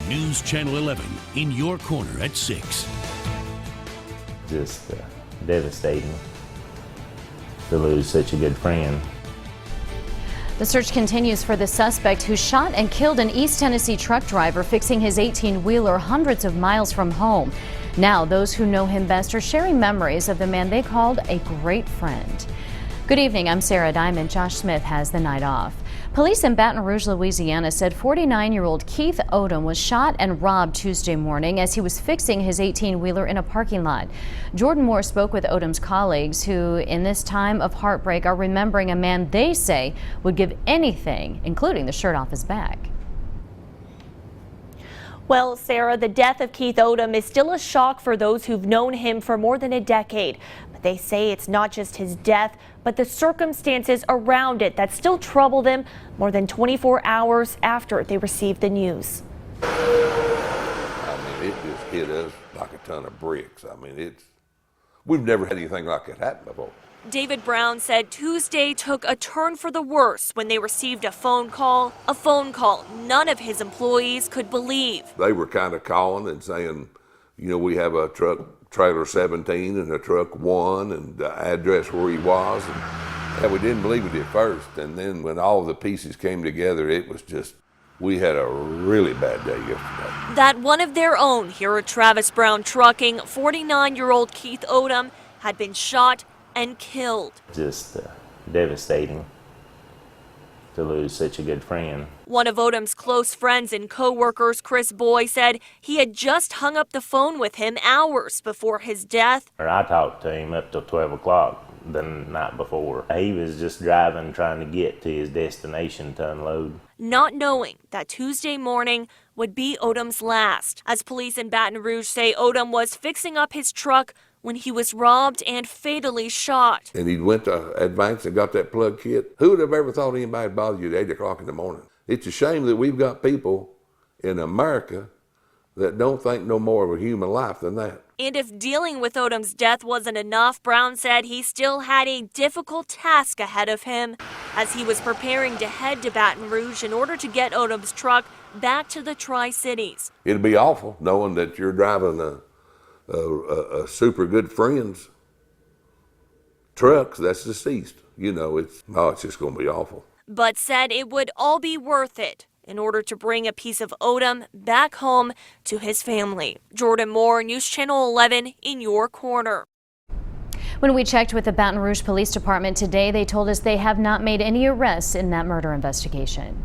News Channel 11 in your corner at 6. Just devastating to lose such a good friend. The search continues for the suspect who shot and killed an East Tennessee truck driver fixing his 18-wheeler hundreds of miles from home. Now, those who know him best are sharing memories of the man they called a great friend. Good evening, I'm Sarah Diamond. Josh Smith has the night off. Police in Baton Rouge, Louisiana said 49-year-old Keith Odom was shot and robbed Tuesday morning as he was fixing his 18-wheeler in a parking lot. Jordan Moore spoke with Odom's colleagues who, in this time of heartbreak, are remembering a man they say would give anything, including the shirt off his back. Well, Sarah, the death of Keith Odom is still a shock for those who've known him for more than a decade. But they say it's not just his death, but the circumstances around it that still trouble them more than 24 hours after they received the news. I mean, it just hit us like a ton of bricks. I mean, we've never had anything like that happen before. David Brown said Tuesday took a turn for the worse when they received a phone call none of his employees could believe. They were kind of calling and saying, you know, we have a truck trailer 17 and a truck 1 and the address where he was. And we didn't believe it at first. And then when all the pieces came together, it was just, we had a really bad day yesterday. That one of their own here at Travis Brown Trucking, 49-year-old Keith Odom had been shot and killed. Just devastating to lose such a good friend. One of Odom's close friends and coworkers, Chris Boy, said he had just hung up the phone with him hours before his death. I talked to him up till 12 o'clock the night before. He was just driving, trying to get to his destination to unload. Not knowing that Tuesday morning would be Odom's last, as police in Baton Rouge say Odom was fixing up his truck when he was robbed and fatally shot. And he went to Advance and got that plug kit. Who would have ever thought anybody would bother you at 8 o'clock in the morning? It's a shame that we've got people in America that don't think no more of a human life than that. And if dealing with Odom's death wasn't enough, Brown said he still had a difficult task ahead of him as he was preparing to head to Baton Rouge in order to get Odom's truck back to the Tri-Cities. It'd be awful knowing that you're driving a super good friend's truck that's deceased. You know, it's just going to be awful. But said it would all be worth it in order to bring a piece of Odom back home to his family. Jordan Moore, News Channel 11 in your corner. When we checked with the Baton Rouge Police Department today, they told us they have not made any arrests in that murder investigation.